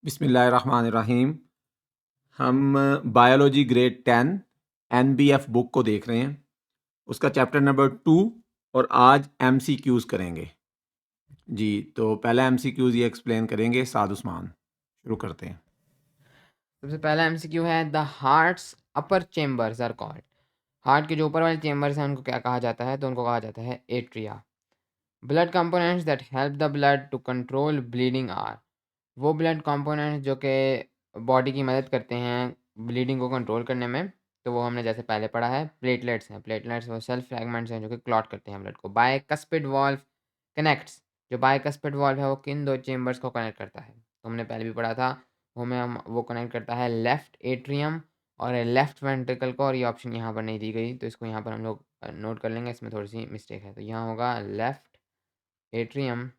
बिस्मिल्लाहिर्रहमानिर्रहीम। हम biology grade 10 NBF book को देख रहे हैं, उसका चैप्टर नंबर 2 और आज एमसीक्यूज़ करेंगे। जी, तो पहला एमसीक्यूज़ ये एक्सप्लेन करेंगे साद उस्मान। शुरू करते हैं। सबसे पहला एमसीक्यू है the heart's upper chambers are called. Heart के जो ऊपर वाले चेम्बर्स हैं उनको क्या कहा जाता है? तो उनको कहा जाता है atria. Blood components that help the blood to control bleeding are. वो ब्लड कंपोनेंट्स जो कि बॉडी की मदद करते हैं ब्लीडिंग को कंट्रोल करने में, तो वो हमने जैसे पहले पढ़ा है प्लेटलेट्स हैं। प्लेटलेट्स वो सेल्फ फ्रैगमेंट्स हैं जो कि क्लॉट करते हैं ब्लड को। Bicuspid valve connects. जो बायकस्पिड वाल्व है वो किन दो चेम्बर्स को कनेक्ट करता है? तो हमने पहले भी पढ़ा था, वो कनेक्ट करता है लेफ्ट एट्रियम और लेफ्ट वेंट्रिकल को, और ये ऑप्शन यहाँ पर नहीं दी गई तो इसको यहाँ पर हम लोग नोट कर लेंगे, इसमें थोड़ी सी मिस्टेक है। तो यहाँ होगा left atrium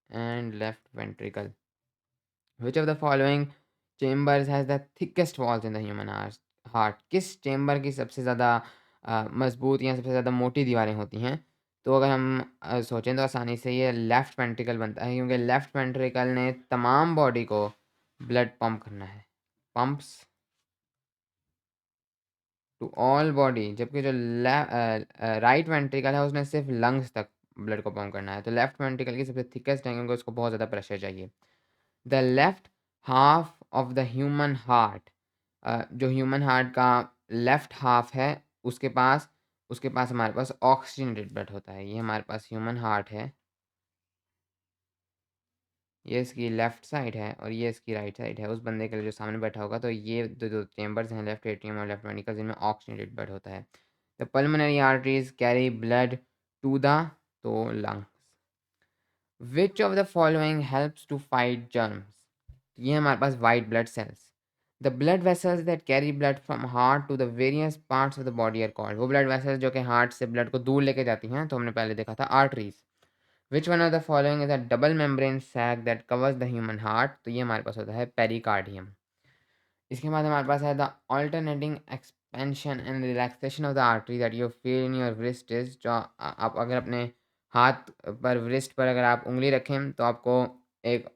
and left ventricle. Which of the following chambers has the thickest walls in the human heart? किस चेम्बर की सबसे ज़्यादा मजबूत या सबसे ज़्यादा मोटी दीवारें होती हैं? तो अगर हम सोचें तो आसानी से ये लेफ्ट वेंट्रिकल बनता है, क्योंकि लेफ्ट वेंट्रिकल ने तमाम बॉडी को ब्लड पंप करना है, पंप्स टू ऑल बॉडी, जबकि जो राइट वेंट्रिकल है उसने सिर्फ लंग्स तक ब्लड को पंप करना है। तो लेफ्ट वेंट्रिकल की सबसे थिकेस्ट है क्योंकि उसको बहुत ज़्यादा प्रेशर चाहिए। The left half of the human heart, जो ह्यूमन हार्ट का लेफ्ट हाफ है उसके पास हमारे पास ऑक्सीजनेटेड ब्लड होता है। ये हमारे पास ह्यूमन हार्ट है, ये इसकी लेफ्ट साइड है और ये इसकी राइट साइड है। उस बंदे के लिए जो सामने बैठा होगा, तो ये दो चेम्बर्स हैं, लेफ्ट एट्रियम और लेफ्ट वेंट्रिकल, जिनमें ऑक्सीजनेटेड ब्लड होता है। The pulmonary arteries carry blood to the तो lungs. Which of the following helps to fight germs? ये हमारे पास white blood cells. The blood vessels that carry blood from heart to the various parts of the body are called. वो blood vessels जो कि heart से blood को दूर लेके जाती हैं, तो हमने पहले देखा था arteries. Which one of the following is a double membrane sac that covers the human heart? तो ये हमारे पास होता है पेरिकार्डियम। इसके बाद हमारे पास है the alternating expansion and relaxation of the artery that you feel in your wrist is। जो आप अगर अपने हाथ पर wrist पर अगर आप उंगली रखें तो आपको एक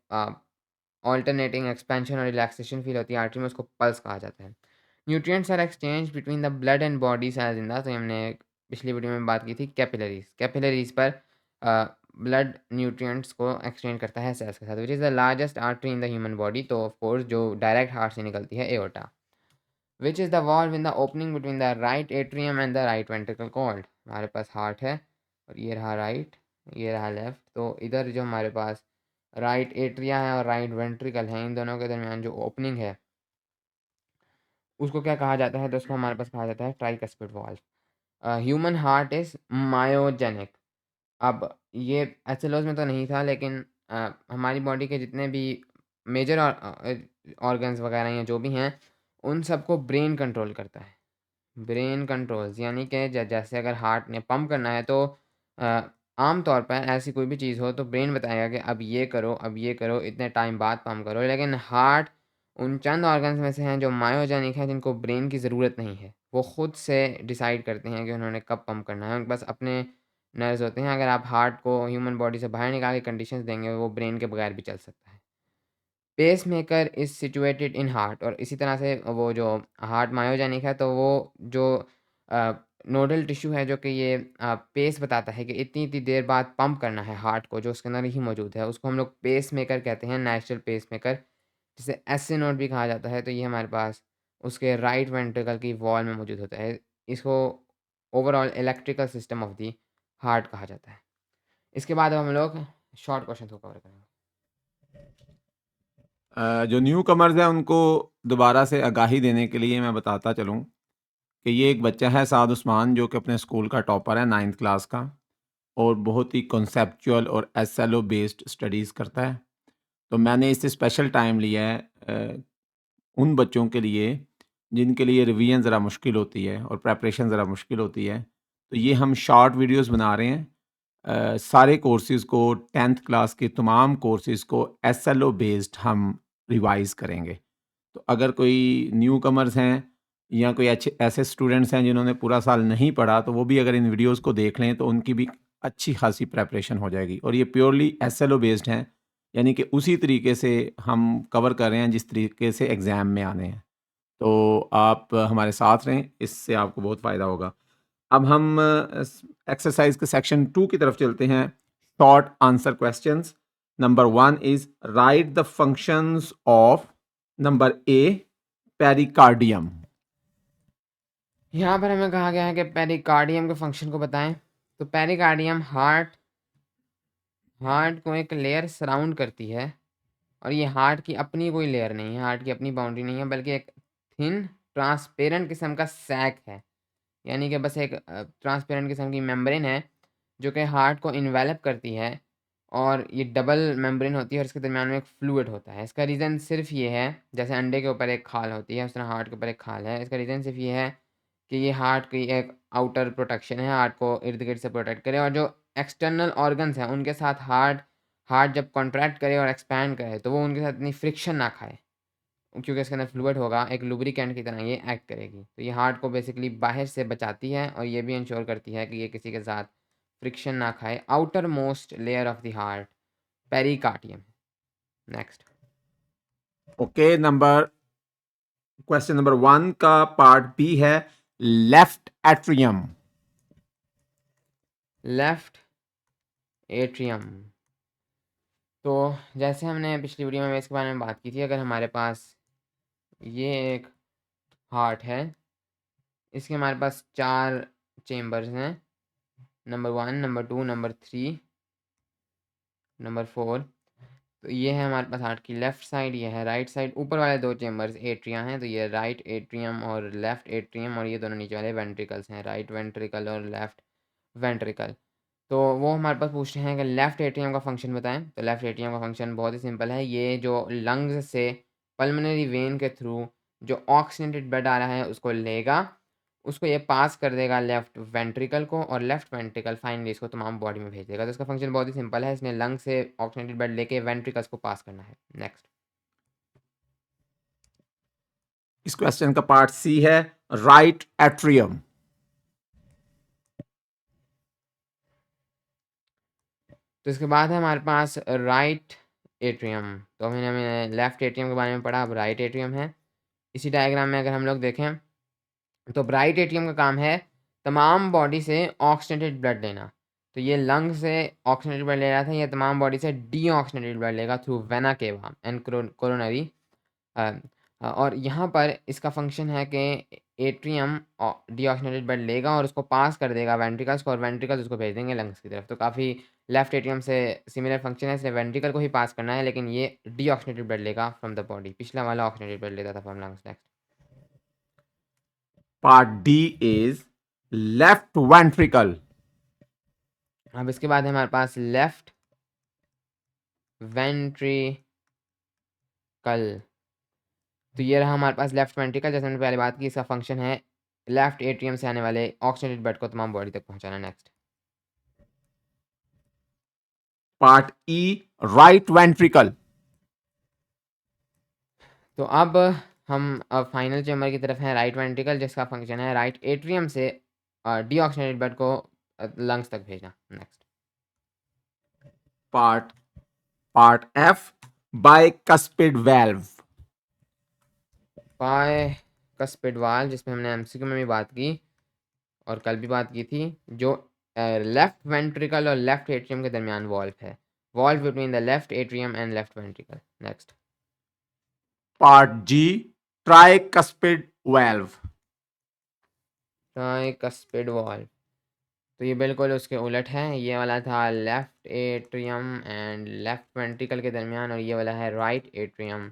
ऑल्टरनेटिंग एक्सपेंशन और रिलैक्सेशन फील होती है आर्टरी में, उसको पल्स कहा जाता है। Nutrients are exchange between the blood and body cells in the, तो हमने पिछली वीडियो में बात की थी कैपिलरीज। कैपिलरीज पर ब्लड न्यूट्रिएंट्स को एक्सचेंज करता है सेल्स के साथ। Which is the largest artery in the human body? तो ऑफ कोर्स जो डायरेक्ट हार्ट से निकलती है, aorta. Which is the valve in the opening between the right atrium and the right ventricle called? हमारे पास heart है और ये रहा राइट, ये रहा लेफ्ट, तो इधर जो हमारे पास राइट एट्रिया है और राइट वेंट्रिकल है, इन दोनों के दरमियान जो ओपनिंग है उसको क्या कहा जाता है? तो उसको हमारे पास कहा जाता है tricuspid valve. Human heart is myogenic. अब ये एसएलओज में तो नहीं था, लेकिन हमारी बॉडी के जितने भी मेजर ऑर्गन्स वगैरह या जो भी हैं, उन सबको ब्रेन कंट्रोल करता है। ब्रेन कंट्रोल्स यानी कि जैसे अगर हार्ट ने पंप करना है तो अ, आम तौर पर ऐसी कोई भी चीज़ हो तो ब्रेन बताएगा कि अब ये करो, अब ये करो, इतने टाइम बाद पंप करो। लेकिन हार्ट उन चंद ऑर्गन्स में से हैं जो मायोजेनिक हैं, जिनको ब्रेन की ज़रूरत नहीं है। वो खुद से डिसाइड करते हैं कि उन्होंने कब पंप करना है, उनके पास अपने नर्व्स होते हैं। अगर आप हार्ट को ह्यूमन बॉडी से बाहर निकाल के कंडीशंस देंगे, वो ब्रेन के बगैर भी चल सकता है। Pacemaker is situated in heart, और इसी तरह से वो जो हार्ट मायोजेनिक है, तो वो जो अ, नोडल टिश्यू है जो कि ये पेस बताता है कि इतनी-इतनी देर बाद पंप करना है हार्ट को, जो उसके अंदर ही मौजूद है, उसको हम लोग पेसमेकर कहते हैं, नेचुरल पेसमेकर, जिसे एसए नोड भी कहा जाता है। तो ये हमारे पास उसके राइट वेंट्रिकल की वॉल में मौजूद होता है। इसको overall electrical system of the heart कहा जाता है। इसके बाद अब हम लोग शॉर्ट क्वेश्चन को कवर करेंगे। जो न्यू कमर्स हैं उनको दोबारा से आगाही देने के लिए मैं बताता चलूँ कि ये एक बच्चा है साद उस्मान, जो कि अपने स्कूल का टॉपर है 9th क्लास का, और बहुत ही कॉन्सेप्चुअल और एसएलओ बेस्ड स्टडीज़ करता है। तो मैंने इससे स्पेशल टाइम लिया है उन बच्चों के लिए जिनके लिए रिवीजन ज़रा मुश्किल होती है और प्रेपरेशन ज़रा मुश्किल होती है। तो ये हम शॉर्ट वीडियोस बना रहे हैं। सारे कोर्सेज़ को 10th क्लास के तमाम कोर्सेज़ को एसएलओ बेस्ड हम रिवाइज़ करेंगे। तो अगर कोई न्यू कमर्स हैं या कोई अच्छे ऐसे स्टूडेंट्स हैं जिन्होंने पूरा साल नहीं पढ़ा, तो वो भी अगर इन वीडियोज़ को देख लें तो उनकी भी अच्छी खासी प्रेपरेशन हो जाएगी। और ये प्योरली एसएलओ बेस्ड हैं, यानी कि उसी तरीके से हम कवर कर रहे हैं जिस तरीके से एग्ज़ाम में आने हैं। तो आप हमारे साथ रहें, इससे आपको बहुत फ़ायदा होगा। अब हम एक्सरसाइज़ के सेक्शन 2 की तरफ चलते हैं। Short answer questions. Number 1 is right the functions of number A pericardium. यहाँ पर हमें कहा गया है कि पेरिकार्डियम के फंक्शन को बताएं। तो पेरिकार्डियम हार्ट को एक लेयर सराउंड करती है, और ये हार्ट की अपनी कोई लेयर नहीं है, हार्ट की अपनी बाउंड्री नहीं है, बल्कि एक थिन ट्रांसपेरेंट किस्म का सैक है। यानी कि बस एक ट्रांसपेरेंट किस्म की मेम्ब्रेन है जो कि हार्ट को इन्वेलप करती है, और ये डबल मेम्ब्रेन होती है और इसके दरमियान में एक फ्लूइड होता है। इसका रीज़न सिर्फ ये है, जैसे अंडे के ऊपर एक खाल होती है उस तरह हार्ट के ऊपर एक खाल है। इसका रीज़न सिर्फ ये है कि ये हार्ट की एक आउटर प्रोटेक्शन है, हार्ट को इर्द गिर्द से प्रोटेक्ट करे, और जो एक्सटर्नल ऑर्गन्स हैं उनके साथ हार्ट हार्ट जब कॉन्ट्रैक्ट करे और एक्सपैंड करे तो वो उनके साथ इतनी फ्रिक्शन ना खाए, क्योंकि इसके अंदर फ्लूइड होगा, एक लुब्रिकेंट की तरह ये एक्ट करेगी। तो ये हार्ट को बेसिकली बाहर से बचाती है, और ये भी इंश्योर करती है कि ये किसी के साथ फ्रिक्शन ना खाए। Outer most layer of the heart pericardium. Next. Okay, question number 1 का पार्ट बी है लेफ्ट एट्रियम। Left atrium. तो जैसे हमने पिछली वीडियो में इसके बारे में बात की थी, अगर हमारे पास ये एक हार्ट है, इसके हमारे पास 4 चेम्बर्स हैं, नंबर 1, नंबर 2, नंबर 3, नंबर 4। तो ये है हमारे पास हार्ट की लेफ़्ट साइड, ये है राइट साइड। ऊपर वाले 2 चेम्बर्स एट्रिया हैं, तो ये राइट एट्रियम और लेफ़्ट एट्रियम, और ये दोनों नीचे वाले वेंट्रिकल्स हैं, राइट वेंट्रिकल और लेफ़्ट वेंट्रिकल। तो वो हमारे पास पूछते हैं कि लेफ़्ट एट्रियम का फ़ंक्शन बताएं। तो लेफ़्ट एट्रियम का फ़ंक्शन बहुत ही सिंपल है। ये जो लंग्स से पल्मोनरी वेन के थ्रू जो ऑक्सीजनेटेड ब्लड आ रहा है उसको लेगा, उसको ये पास कर देगा लेफ़्ट वेंट्रिकल को, और लेफ़्ट वेंट्रिकल फाइनली इसको तमाम बॉडी में भेज देगा। तो इसका फ़ंक्शन बहुत ही सिंपल है, इसने लंग से ऑक्सीजनेटेड ब्लड लेके वेंट्रिकल्स को पास करना है। नेक्स्ट। इस क्वेश्चन का पार्ट सी है राइट एट्रियम। तो इसके बाद है हमारे पास राइट एट्रियम। तो हमने लेफ़्ट एट्रियम के बारे में पढ़ा, अब राइट एट्रियम है। इसी डायग्राम में अगर हम लोग देखें तो राइट एट्रियम का काम है तमाम बॉडी से ऑक्सीजनेटेड ब्लड लेना। तो ये लंग से ऑक्सीजनेटेड ब्लड ले रहा था, ये तमाम बॉडी से डीऑक्सीजनेटेड ब्लड लेगा through vena cava and coronary. और यहाँ पर इसका फंक्शन है कि एट्रियम डीऑक्सीजनेटेड ब्लड लेगा और उसको पास कर देगा वेंट्रिकल्स को, और वेंट्रिकल्स उसको भेज देंगे लंग्स की तरफ। तो काफ़ी लेफ्ट एट्रियम से सिमिलर फंक्शन है, इसलिए वेंट्रिकल को ही पास करना है, लेकिन ये डीऑक्सीजनेटेड ब्लड लेगा फ्रॉम द बॉडी। पिछला वाला ऑक्सीजनेटेड ब्लड लेता था from lungs. Next. Part D is left ventricle. अब इसके बाद है हमारे पास लेफ्ट वेंट्रिकल। तो ये रहा हमारे पास लेफ्ट वेंट्रिकल। जैसे हमने पहले बात की, इसका फंक्शन है लेफ्ट एट्रियम से आने वाले ऑक्सीजनेटेड ब्लड को तमाम बॉडी तक पहुंचाना। नेक्स्ट। पार्ट ई राइट वेंट्रिकल। तो अब हम फाइनल चेम्बर की तरफ हैं, राइट वेंट्रिकल, जिसका फंक्शन है राइट एट्रियम से डीऑक्सीजनेटेड ब्लड को लंग्स तक भेजना। Next. Part F bicuspid valve. Bicuspid valve, जिसमें हमने एमसीक्यू में भी बात की और कल भी बात की थी, जो लेफ्ट वेंट्रिकल और लेफ्ट एट्रियम के दरमियान वॉल्व है, valve between the left atrium and left ventricle. Next. Part G tricuspid valve. Tricuspid valve, तो ये बिल्कुल उसके उलट है। ये वाला था left atrium and left ventricle के दरमियान, और ये वाला है right atrium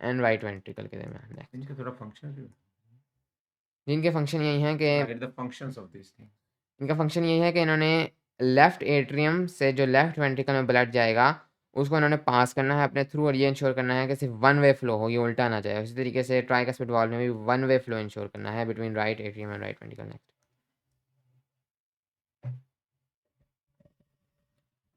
and right ventricle के दरमियान। नेक्स्ट। इनके थोड़ा फंक्शन जिनके फंक्शन यही हैं कि the functions of this thing. इनका फंक्शन यही है कि इन्होंने लेफ्ट एट्रियम से जो लेफ्ट वेंट्रिकल में ब्लड जाएगा उसको इन्होंने पास करना है अपने थ्रू, और ये इंश्योर करना है कि सिर्फ वन वे फ्लो हो, ये उल्टा ना जाए। उसी तरीके से ट्राइकस्पिड वाल्व में भी वन वे फ्लो इंश्योर करना है between right atrium and right ventricle. Next.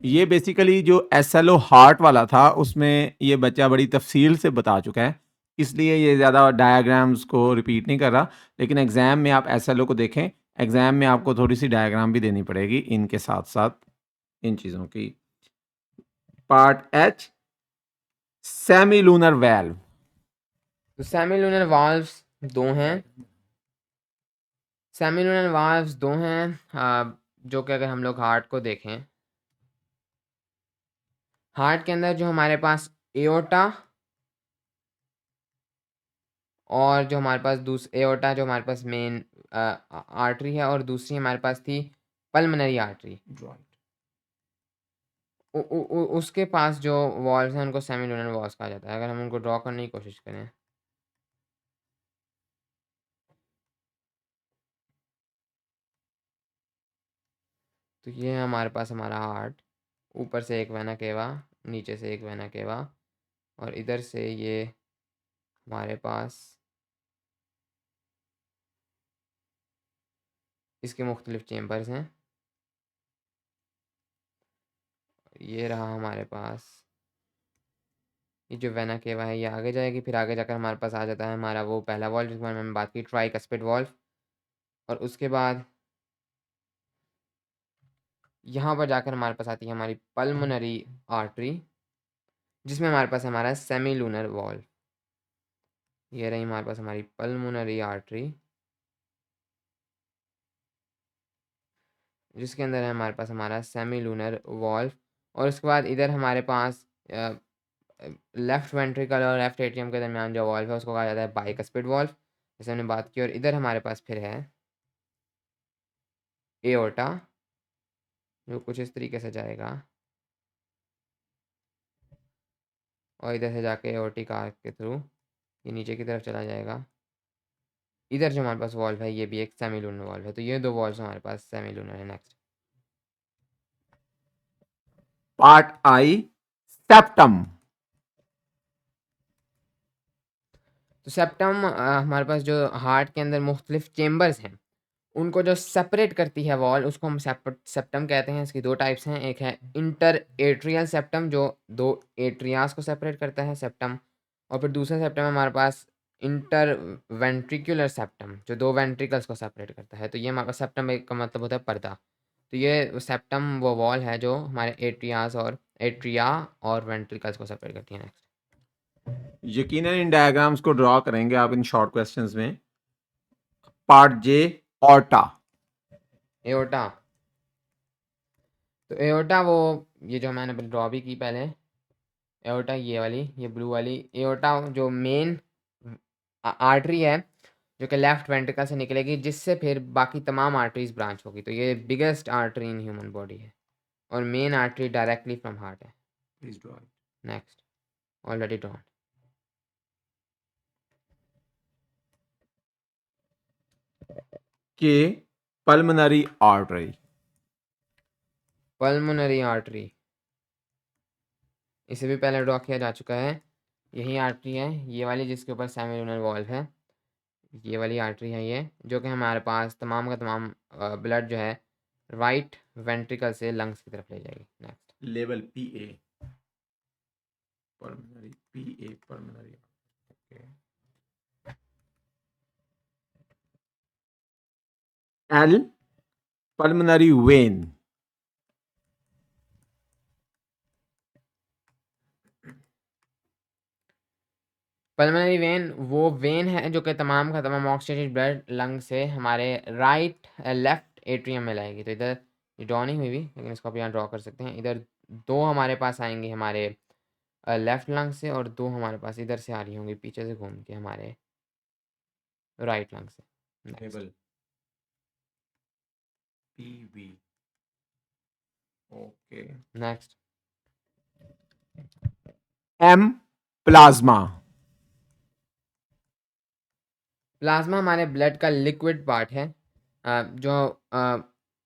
ये बेसिकली जो एसएलओ हार्ट वाला था उसमें ये बच्चा बड़ी तफसील से बता चुका है, इसलिए ये ज़्यादा डायग्राम्स को रिपीट नहीं कर रहा। लेकिन एग्ज़ाम में आप एसएलओ को देखें, एग्ज़ाम में आपको थोड़ी सी डायग्राम भी देनी पड़ेगी इनके साथ साथ इन चीज़ों की। Part H semi lunar valve. तो सेमीलूनर वाल्व्स दो हैं। सेमीलूनर वाल्व्स दो हैं, जो कि अगर हम लोग हार्ट को देखें, हार्ट के अंदर जो हमारे पास एओर्टा और जो हमारे पास एओर्टा जो हमारे पास मेन आर्टरी है, और दूसरी हमारे पास थी पल्मोनरी आर्टरी। उसके पास जो वॉल्व्स हैं उनको सेमीलूनर वॉल्व्स कहा जाता है। अगर हम उनको ड्रॉ करने की कोशिश करें, तो ये है हमारे पास हमारा हार्ट। ऊपर से एक वेना केवा, नीचे से एक वेना केवा, और इधर से ये हमारे पास इसके मुख्तलिफ चेम्बर्स हैं। ये रहा हमारे पास ये जो वेना केवा है, ये आगे जाएगी, फिर आगे जाकर हमारे पास आ जाता है हमारा वो पहला वॉल्व जिसके बारे में हमने बात की, ट्राइकस्पिड वॉल्व। और उसके बाद यहाँ पर जाकर हमारे पास आती है हमारी पल्मोनरी आर्टरी, जिसमें हमारे पास हमारा सेमीलूनर वॉल्व। ये रही हमारे पास हमारी पल्मोनरी आर्टरी, जिसके अंदर है हमारे पास हमारा सेमीलूनर वॉल्व। और उसके बाद इधर हमारे पास लेफ्ट वेंट्रिकल और लेफ्ट एट्रियम के दरमियान जो वॉल्व है उसको कहा जाता है बाइकस्पिड वॉल्व, जैसे हमने बात की। और इधर हमारे पास फिर है एओर्टा, जो कुछ इस तरीके से जाएगा, और इधर से जाके एओर्टिक आर्क के थ्रू ये नीचे की तरफ चला जाएगा। इधर जो हमारे पास वॉल्व है ये भी एक सेमीलूनर वॉल्व है। तो ये दो वॉल्व हमारे पास सेमीलूनर है। नेक्स्ट पार्ट आई, सेप्टम। तो सेप्टम हमारे पास जो हार्ट के अंदर मुख्तलिफ चेम्बर्स हैं उनको जो सेपरेट करती है वॉल, उसको हम सेप्टम कहते हैं। इसकी दो टाइप्स हैं, एक है इंटर एट्रियल सेप्टम जो दो एट्रियास को सेपरेट करता है सेप्टम, और फिर दूसरा सेप्टम हमारे पास इंटर वेंट्रिकुलर सेप्टम जो दो वेंट्रिकल्स को सेपरेट करता है। तो ये हमारे पास सेप्टम एक का मतलब होता है पर्दा। तो ये सेप्टम वो वॉल है जो हमारे एट्रिया और वेंट्रिकल्स को सेपरेट करती है। नेक्स्ट यकीनन इन डायग्राम्स को ड्रॉ करेंगे आप इन शॉर्ट क्वेश्चंस में। पार्ट जे, ऑर्टा। एओर्टा। तो एओर्टा वो ये जो मैंने ड्रॉ भी की पहले, एओर्टा ये वाली, ये ब्लू वाली एओर्टा जो मेन आर्टरी है जो कि लेफ्ट वेंट्रिकल से निकलेगी, जिससे फिर बाकी तमाम आर्टरीज ब्रांच होगी। तो ये biggest artery in human body है और main artery directly from heart है। Please draw. Next already drawn. Okay, pulmonary artery. Pulmonary artery इसे भी पहले ड्रॉ किया जा चुका है। यही आर्टरी है ये वाली जिसके ऊपर सेमीलूनर वॉल्व है। ये वाली आर्टरी है ये, जो कि हमारे पास तमाम का तमाम ब्लड जो है राइट वेंट्रिकल से लंग्स की तरफ ले जाएगी। Next level P A, pulmonary P A, pulmonary. L, pulmonary vein. Pulmonary vein वो वेन है जो कि तमाम का तमाम ऑक्सीडेटेड ब्लड लंग से हमारे राइट लेफ्ट एट्रियम में लाएगी। तो इधर ये ड्रॉ नहीं हुई भी, लेकिन इसको आप यहाँ ड्रॉ कर सकते हैं। इधर दो हमारे पास आएंगे हमारे लेफ्ट लंग से, और दो हमारे पास इधर से आ रही होंगी पीछे से घूम के हमारे राइट लंग से। Next PV. Okay. Next M, plasma. Plasma हमारे ब्लड का लिक्विड पार्ट है, जो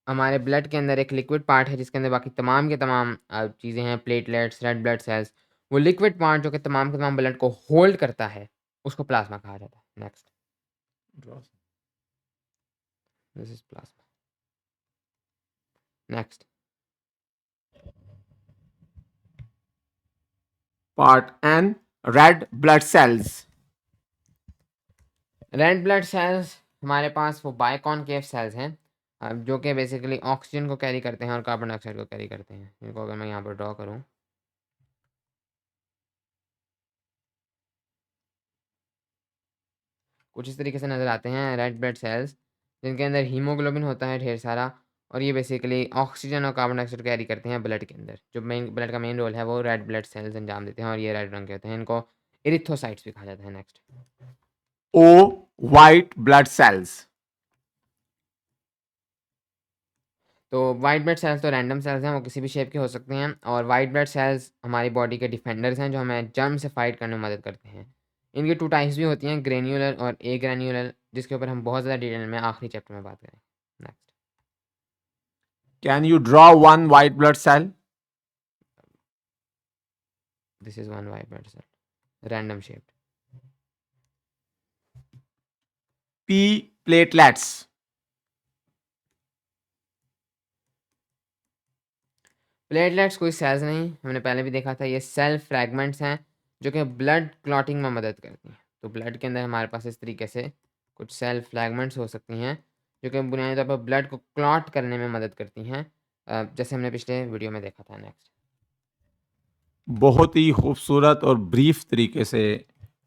हमारे ब्लड के अंदर एक लिक्विड पार्ट है जिसके अंदर बाकी तमाम के तमाम चीज़ें हैं, प्लेटलेट्स, रेड ब्लड सेल्स। वो लिक्विड पार्ट जो कि तमाम के तमाम ब्लड को होल्ड करता है उसको प्लाज्मा कहा जाता है। Next this is plasma. Next part N, red blood cells. Red blood cells हमारे पास वो बाइकॉनकेव सेल्स हैं, जो कि बेसिकली ऑक्सीजन को कैरी करते हैं और कार्बन डाइऑक्साइड को कैरी करते हैं। इनको अगर मैं यहाँ पर ड्रॉ करूँ, कुछ इस तरीके से नज़र आते हैं रेड ब्लड सेल्स, जिनके अंदर हीमोग्लोबिन होता है ढेर सारा, और ये बेसिकली ऑक्सीजन और कार्बन डाइऑक्साइड कैरी करते हैं ब्लड के अंदर। जो मेन ब्लड का मेन रोल है वो रेड ब्लड सेल्स अंजाम देते हैं, और ये रेड रंग के होते हैं। इनको इरिथ्रोसाइट्स भी कहा जाता है। Next, O, white blood cells. तो वाइट ब्लड सेल्स तो रैंडम सेल्स हैं, वो किसी भी शेप के हो सकते हैं, और वाइट ब्लड सेल्स हमारी बॉडी के डिफेंडर्स हैं जो हमें जर्म से फाइट करने में मदद करते हैं। इनकी 2 टाइप्स भी होती हैं, ग्रेन्युलर और ए ग्रेन्युलर, जिसके ऊपर हम बहुत ज़्यादा डिटेल में आखिरी चैप्टर में बात करें। Next, Can you draw one white blood cell? This is one white blood cell, random shaped. P, platelets. Platelets कोई सेल्स नहीं, हमने पहले भी देखा था, ये सेल फ्रैगमेंट्स हैं जो कि ब्लड क्लॉटिंग में मदद करती हैं। तो ब्लड के अंदर हमारे पास इस तरीके से कुछ सेल फ्रैगमेंट्स हो सकती हैं जो कि बुनियादी तौर पर ब्लड को क्लॉट करने में मदद करती हैं, जैसे हमने पिछले वीडियो में देखा था। नेक्स्ट, बहुत ही खूबसूरत और ब्रीफ तरीके से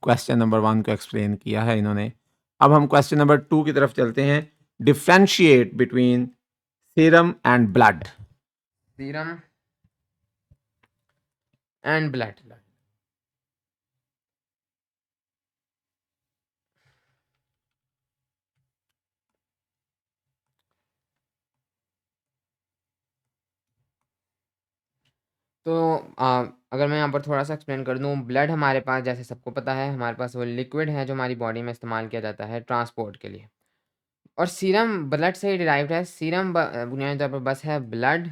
क्वेश्चन नंबर 1 को एक्सप्लेन किया है इन्होंने। अब हम क्वेश्चन नंबर 2 की तरफ चलते हैं। Differentiate between serum and blood. Serum and blood. तो अगर मैं यहाँ पर थोड़ा सा एक्सप्लेन कर दूँ, ब्लड हमारे पास, जैसे सबको पता है, हमारे पास वो लिक्विड है जो हमारी बॉडी में इस्तेमाल किया जाता है ट्रांसपोर्ट के लिए, और सीरम ब्लड से ही डिराइव्ड है। सीरम बुनियादी तौर पर बस है blood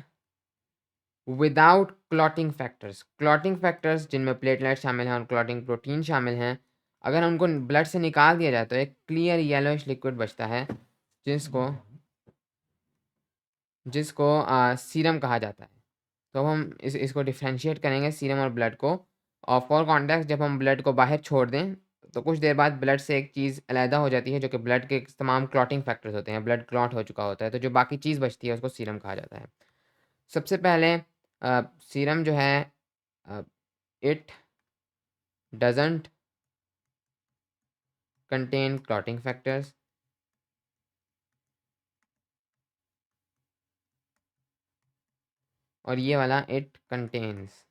without clotting factors. Clotting factors जिनमें प्लेटलेट शामिल हैं और क्लॉटिंग प्रोटीन शामिल हैं, अगर उनको ब्लड से निकाल दिया जाए तो एक क्लियर येलोइश लिक्विड बचता है, जिसको जिसको सीरम कहा जाता है। तो हम इसको डिफरेंशिएट करेंगे सीरम और ब्लड को, और फॉर कॉन्टेक्स्ट जब हम ब्लड को बाहर छोड़ दें तो कुछ देर बाद ब्लड से एक चीज़ अलहदा हो जाती है जो कि ब्लड के तमाम क्लॉटिंग फैक्टर्स होते हैं, ब्लड क्लॉट हो चुका होता है, तो जो बाकी चीज़ बचती है उसको सीरम कहा जाता है। सबसे पहले सीरम जो है, it doesn't contain clotting factors, और ये वाला it contains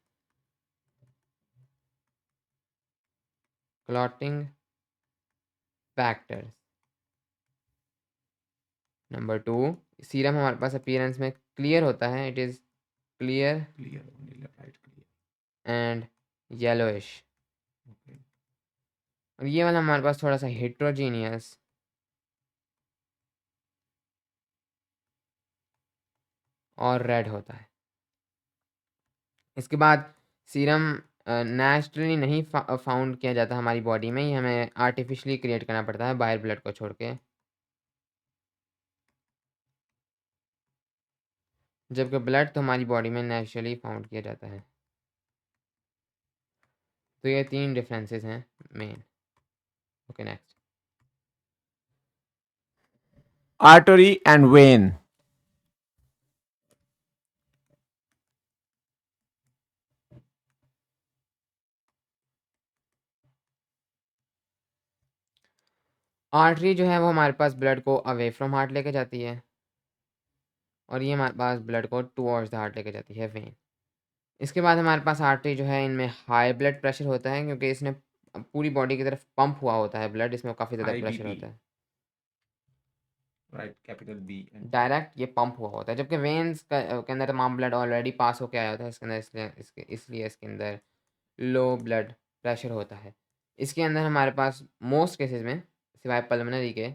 clotting factors. Number 2, serum हमारे पास अपीयरेंस में क्लियर होता है, it is clear and yellowish, और ये वाला हमारे पास थोड़ा सा हेट्रोजीनियस और रेड होता है। इसके बाद सीरम नेचुरली नहीं फाउंड किया जाता हमारी बॉडी में, ये हमें आर्टिफिशियली क्रिएट करना पड़ता है बाहर ब्लड को छोड़ के, जबकि ब्लड तो हमारी बॉडी में नेचुरली फाउंड किया जाता है। तो ये 3 डिफरेंसेस हैं main. Okay, next, artery and when. Artery जो है वो हमारे पास ब्लड को अवे फ्रॉम हार्ट लेके जाती है, और ये हमारे पास ब्लड को टुवर्ड्स द हार्ट लेके जाती है, वेन। इसके बाद हमारे पास आर्टरी जो है, इनमें हाई ब्लड प्रेशर होता है क्योंकि इसने पूरी बॉडी की तरफ पंप हुआ होता है ब्लड, इसमें काफ़ी ज़्यादा प्रेशर होता है, राइट, कैपिटल बी। डायरेक्ट ये पंप हुआ होता है, जबकि वेन्स के अंदर तमाम ब्लड ऑलरेडी पास होके आया होता है इसके अंदर, इसलिए इसके अंदर लो ब्लड प्रेशर होता है। इसके अंदर हमारे पास मोस्ट केसेस में, सिवाय पल्मोनरी के,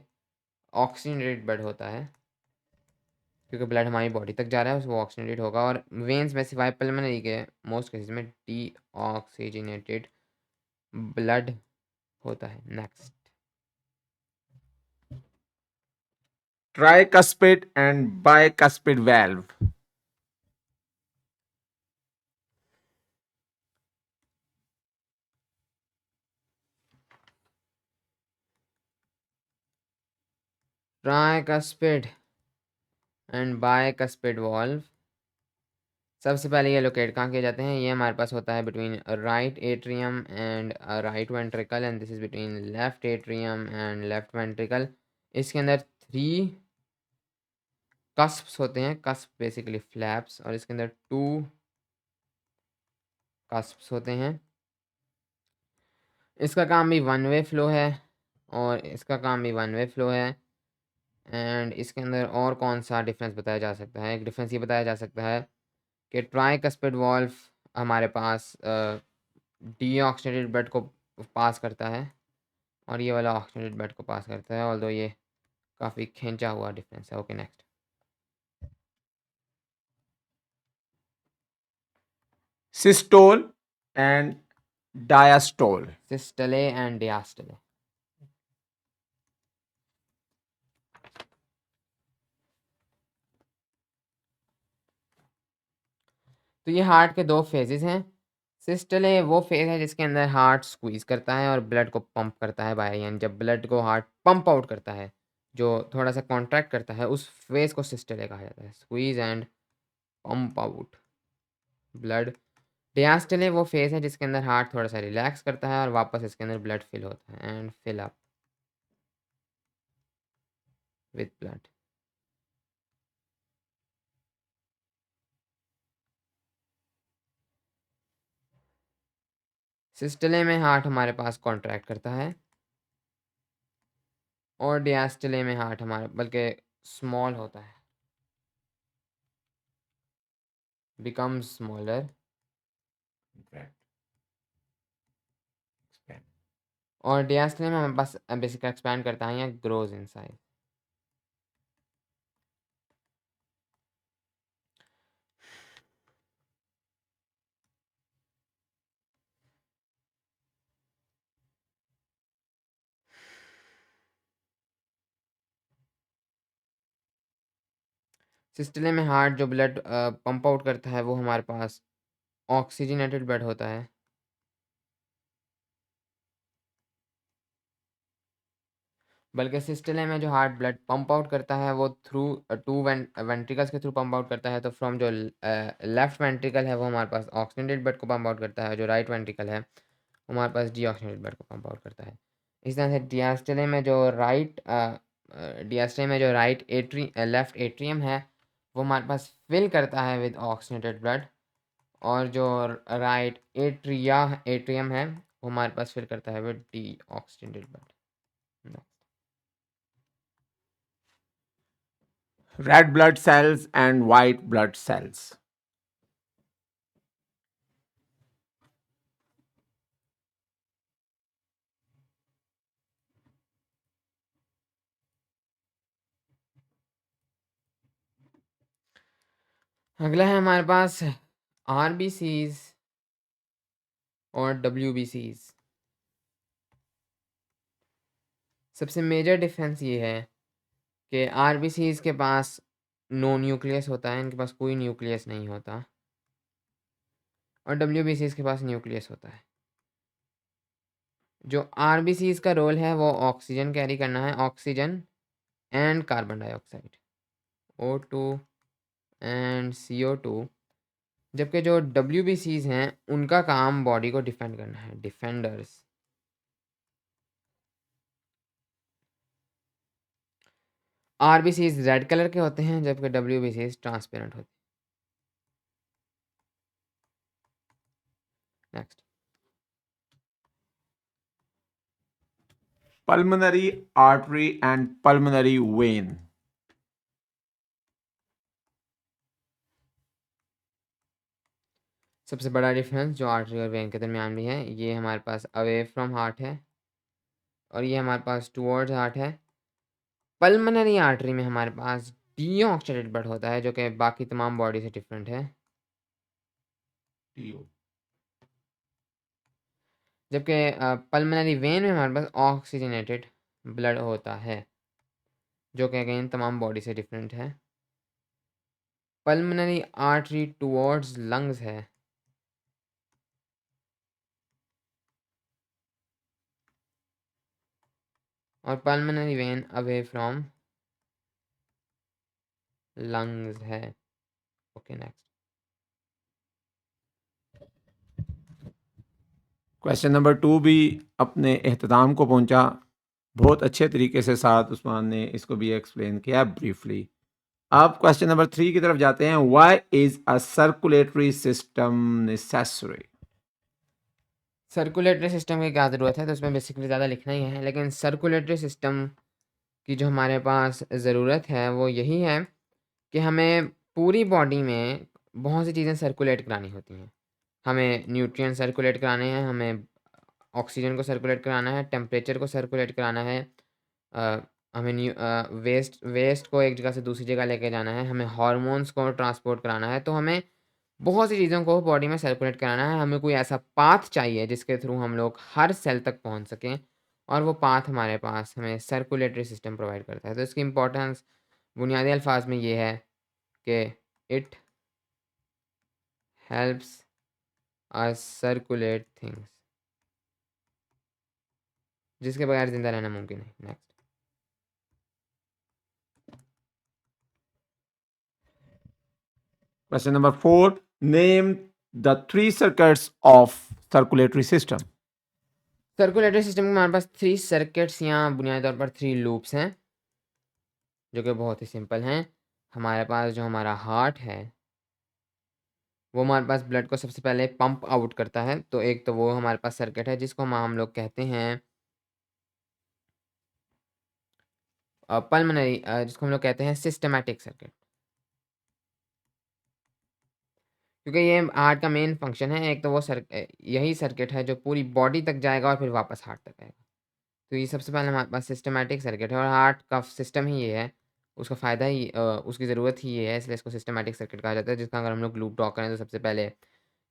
ऑक्सीजनेटेड ब्लड होता है, क्योंकि ब्लड हमारी बॉडी तक जा रहा है, वो ऑक्सीजनेटेड होगा, और वेन्स में सिवाय पल्मोनरी के मोस्ट केसेस में डी ऑक्सीजनेटेड ब्लड होता है। Next, Tricuspid and bicuspid valve. Tricuspid and bicuspid valve सबसे पहले ये लोकेट कहाँ किए जाते हैं? ये हमारे पास होता है between right atrium and right ventricle, and this is between left atrium and left ventricle. इसके अंदर 3 कस्प्स होते हैं, कस्प बेसिकली फ्लैप्स, और इसके अंदर 2 कस्प्स होते हैं। इसका काम भी वन वे फ्लो है, और इसका काम भी वन वे फ्लो है। एंड इसके अंदर और कौन सा डिफरेंस बताया जा सकता है? एक डिफरेंस ये बताया जा सकता है कि ट्राइकस्पिड वॉल्व हमारे पास डीऑक्सीडेटेड ब्लड को पास करता है, और ये वाला ऑक्सीडेटेड ब्लड को पास करता है, ऑल्दो ये काफ़ी खींचा हुआ डिफरेंस है। Okay, next. Systole and diastole. Systole and diastole. तो ये हार्ट के 2 फेजेस हैं। सिस्टले वो फेज है जिसके अंदर हार्ट स्क्वीज करता है और ब्लड को पंप करता है बाय, यानी जब ब्लड को हार्ट पंप आउट करता है, जो थोड़ा सा कॉन्ट्रैक्ट करता है, उस फेज को सिस्टले कहा जाता है। Squeeze and pump out blood. Diastole वो फेज है जिसके अंदर हार्ट थोड़ा सा रिलैक्स करता है और वापस इसके अंदर ब्लड फिल होता है and fill up with blood. Systole में हार्ट हमारे पास कॉन्ट्रैक्ट करता है, और डियास्टले में हार्ट हमारा बल्कि स्मॉल होता है, बिकम्स स्मॉलर, और डियास्टले में हमारे पास बेसिकली एक्सपैंड करता है या ग्रोज इन साइज। सिस्टले में हार्ट जो ब्लड पंप आउट करता है वो हमारे पास ऑक्सीजनेटेड ब्लड होता है, बल्कि सिस्टले में जो हार्ट ब्लड पंप आउट करता है वो थ्रू 2 वेंट्रिकल्स के थ्रू पंप आउट करता है। तो फ्रॉम जो लेफ्ट वेंट्रिकल है वो हमारे पास ऑक्सीजनेटेड ब्लड को पंप आउट करता है, जो राइट वेंट्रिकल है वो हमारे पास डीऑक्सीजनेटेड ब्लड को पंप आउट करता है। इस तरह से डियास्टले में जो लेफ्ट एट्रियम है वो हमारे पास फिल करता है विद ऑक्सीजनेटेड ब्लड, और जो राइट एट्रियम है वो हमारे पास फिल करता है with deoxygenated blood. Red blood sales and white blood sales. अगला है हमारे पास आरबीसीज और डब्ल्यूबीसीज। सबसे मेजर डिफरेंस ये है कि आरबीसीज के पास नो न्यूक्लियस होता है, इनके पास कोई न्यूक्लियस नहीं होता, और डब्ल्यूबीसीज के पास न्यूक्लियस होता है। जो आरबीसीज का रोल है वो ऑक्सीजन कैरी करना है, oxygen and carbon dioxide, O2 and CO2। जबकि जो डब्ल्यूबीसीज हैं उनका काम बॉडी को डिफेंड करना है, डिफेंडर्स। आरबीसीज रेड कलर के होते हैं जबकि डब्ल्यूबीसीज ट्रांसपेरेंट होते हैं। Next. Pulmonary artery and pulmonary vein. सबसे बड़ा डिफरेंस जो आर्टरी और वेन के दरमियान भी है, ये हमारे पास अवे फ्रॉम हार्ट है और ये हमारे पास टुवर्ड्स हार्ट है। पल्मोनरी आर्टरी में हमारे पास डीऑक्सीडेटेड ब्लड होता है जो कि बाकी तमाम बॉडी से डिफरेंट है, जबकि पल्मोनरी वेन में हमारे पास ऑक्सीजनेटेड ब्लड होता है जो कि अगेन तमाम बॉडी से डिफरेंट है। पल्मोनरी आर्टरी टुवर्ड्स लंग्स है, और pulmonary vein away from lungs है। Okay, next. क्वेश्चन नंबर 2 भी अपने इख्तिताम को पहुंचा। बहुत अच्छे तरीके से साद उस्मान ने इसको भी एक्सप्लेन किया ब्रीफली। अब क्वेश्चन नंबर 3 की तरफ जाते हैं। Why is a circulatory system necessary? Circulatory system की क्या ज़रूरत है, तो उसमें बेसिकली ज़्यादा लिखना ही है, लेकिन सर्कुलेटरी सिस्टम की जो हमारे पास ज़रूरत है वो यही है कि हमें पूरी बॉडी में बहुत सी चीज़ें सर्कुलेट करानी होती हैं। हमें न्यूट्रिएंट सर्कुलेट कराने हैं, हमें ऑक्सीजन को सर्कुलेट कराना है, टेम्परेचर को सर्कुलेट कराना है, हमें वेस्ट वेस्ट को एक जगह से दूसरी जगह लेके जाना है, हमें हार्मोन्स को ट्रांसपोर्ट कराना है। तो हमें बहुत सी चीज़ों को बॉडी में सर्कुलेट कराना है। हमें कोई ऐसा पाथ चाहिए जिसके थ्रू हम लोग हर सेल तक पहुंच सकें, और वो पाथ हमारे पास हमें सर्कुलेटरी सिस्टम प्रोवाइड करता है। तो इसकी इम्पोर्टेंस बुनियादी अल्फाज में ये है कि it helps us circulate things, जिसके बगैर ज़िंदा रहना मुमकिन है। Next. Question number 4, name the 3 circuits of circulatory system. Circulatory system में हमारे पास 3 सर्किट्स या बुनियादी तौर पर 3 लूप्स हैं, जो कि बहुत ही सिंपल हैं। हमारे पास जो हमारा हार्ट है, वो हमारे पास ब्लड को सबसे पहले पंप आउट करता है। तो एक तो वो हमारे पास सर्किट है जिसको हम लोग कहते हैं पल्मोनरी, जिसको हम लोग कहते हैं सिस्टमैटिक सर्किट, क्योंकि ये हार्ट का मेन फंक्शन है। एक तो वो यही सर्किट है जो पूरी बॉडी तक जाएगा और फिर वापस हार्ट तक आएगा। तो ये सबसे पहले हमारे पास सिस्टमैटिक सर्किट है, और हार्ट का सिस्टम ही ये है। उसका फ़ायदा ही उसकी ज़रूरत ही ये है, इसलिए इसको सिस्टमैटिक सर्किट कहा जाता है। जिसका अगर हम लोग लूप ड्रॉ करें तो सबसे पहले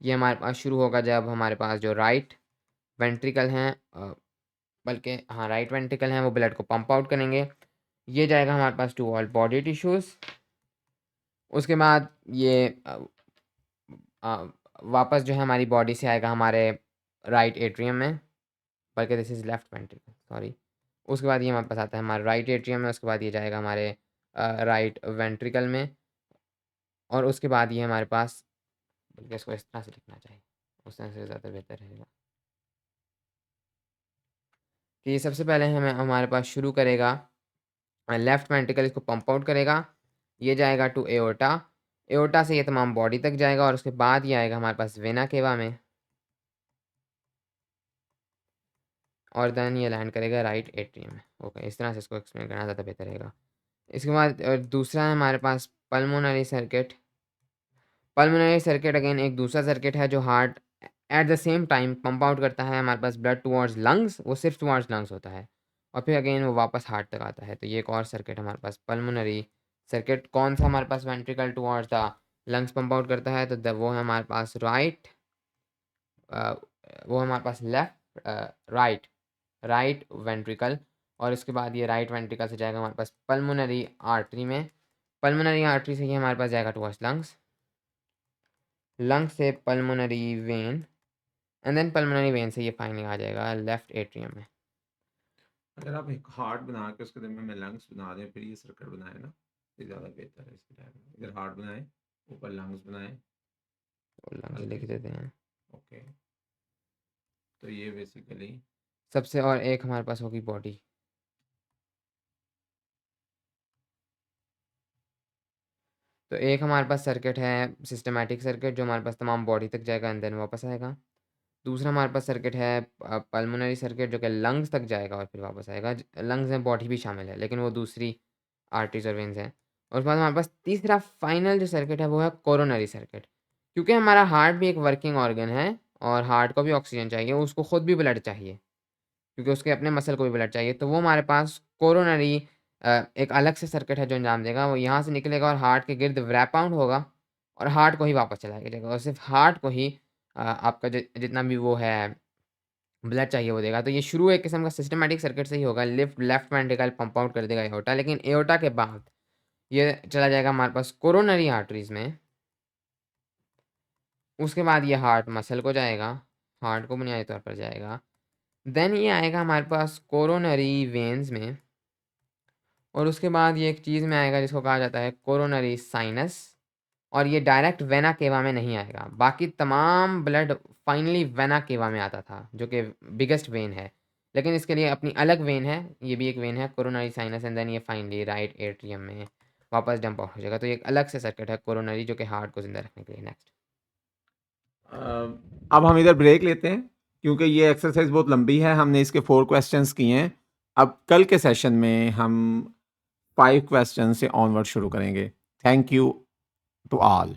ये हमारे पास शुरू होगा जब हमारे पास जो राइट वेंट्रिकल हैं, बल्कि हाँ, राइट वेंट्रिकल हैं, वो ब्लड को पंप आउट करेंगे। ये जाएगा हमारे पास टू ऑल बॉडी टिश्यूज़। उसके बाद ये वापस जो है हमारी बॉडी से आएगा हमारे राइट एट्रियम में, बल्कि this is left ventricle, sorry. उसके बाद ये हमारे पास आता है हमारे राइट एट्रियम में, उसके बाद ये जाएगा हमारे राइट वेंट्रिकल में, और उसके बाद ये हमारे पास, बल्कि इसको इस तरह से लिखना चाहिए, उस तरह से ज़्यादा बेहतर रहेगा कि ये सबसे पहले हमें हमारे पास शुरू करेगा लेफ्ट वेंट्रिकल, इसको पंप आउट करेगा। ये जाएगा टू एओर्टा, एओर्टा से ये तमाम बॉडी तक जाएगा, और उसके बाद ये आएगा हमारे पास वेना केवा में, और देन ये लैंड करेगा राइट एट्रियम में। ओके, इस तरह से इसको एक्सप्लेन करना ज़्यादा बेहतर रहेगा। इसके बाद दूसरा है हमारे पास pulmonary circuit. Pulmonary circuit again एक दूसरा सर्किट है जो heart at the same time pump out करता है हमारे पास ब्लड टुवर्ड्स लंग्स, वो सिर्फ टुवर्ड्स लंग्स होता है, और फिर अगेन वो वापस हार्ट तक आता है। तो ये एक और सर्किट हमारे पास पल्मोनरी सर्किट। कौन सा हमारे पास ventricle towards the lungs pump out करता है, तो वो है हमारे पास राइट, वो हमारे पास लेफ्ट, राइट वेंट्रिकल, और इसके बाद ये राइट वेंट्रिकल से जाएगा हमारे पास पल्मोनरी आर्टरी में, पल्मोनरी आर्टरी से ये हमारे पास जाएगा टुवर्ड्स लंग्स, लंग्स से pulmonary vein, and then pulmonary vein से ये फाइनली आ जाएगा लेफ्ट एट्रियम में। अगर आप एक हार्ट बना के उसके में लंग्स बना दें फिर ये सर्किट बनाए ना, ये ज़्यादा बेहतर है इसके टाइम में। इधर हार्ट बनाए, ऊपर लंग्स बनाए, तो लंग्स लिख देते हैं। ओके। तो ये बेसिकली सबसे और एक हमारे पास होगी बॉडी। तो एक हमारे पास सर्किट है सिस्टमैटिक सर्किट, जो हमारे पास तमाम बॉडी तक जाएगा एंड देन वापस आएगा। दूसरा हमारे पास सर्किट है पल्मोनरी सर्किट, जो कि लंग्स तक जाएगा और फिर वापस आएगा। लंग्स में बॉडी भी शामिल है, लेकिन वो दूसरी आर्टरीज और वेन्स हैं। और उसके बाद हमारे पास तीसरा फाइनल जो सर्किट है वो है कोरोनरी सर्किट, क्योंकि हमारा हार्ट भी एक वर्किंग ऑर्गन है, और हार्ट को भी ऑक्सीजन चाहिए, उसको खुद भी ब्लड चाहिए, क्योंकि उसके अपने मसल को भी ब्लड चाहिए। तो वो हमारे पास कोरोनरी एक अलग से सर्किट है जो अंजाम देगा। वो यहाँ से निकलेगा और हार्ट के गिर्द रैप अराउंड होगा, और हार्ट को ही वापस चलाया जाएगा, और सिर्फ हार्ट को ही आपका जितना भी वो है ब्लड चाहिए वो देगा। तो ये शुरू एक किस्म का सिस्टमैटिक सर्किट से ही होगा। लेफ्ट वेंट्रिकल पंप आउट कर देगा एओर्टा, लेकिन एओर्टा के बाद ये चला जाएगा हमारे पास कोरोनरी आर्टरीज में। उसके बाद ये हार्ट मसल को जाएगा, हार्ट को बुनियादी तौर पर जाएगा। देन ये आएगा हमारे पास कोरोनरी वेन्स में, और उसके बाद ये एक चीज़ में आएगा जिसको कहा जाता है कोरोनरी साइनस, और ये डायरेक्ट वेना केवा में नहीं आएगा। बाकी तमाम ब्लड फाइनली वेना केवा में आता था, जो कि बिगेस्ट वेन है। लेकिन इसके लिए अपनी अलग वेन है, ये भी एक वेन है कोरोनरी साइनस, एंड देन ये फाइनली राइट एट्रियम में वापस डंप आउट हो जाएगा। तो ये एक अलग से सर्किट है कोरोनरी, जो कि हार्ट को जिंदा रखने के लिए। नेक्स्ट, अब हम इधर ब्रेक लेते हैं क्योंकि ये एक्सरसाइज बहुत लंबी है। हमने इसके 4 क्वेश्चंस किए हैं। अब कल के सेशन में हम 5 क्वेश्चन से ऑनवर्ड शुरू करेंगे। Thank you to all.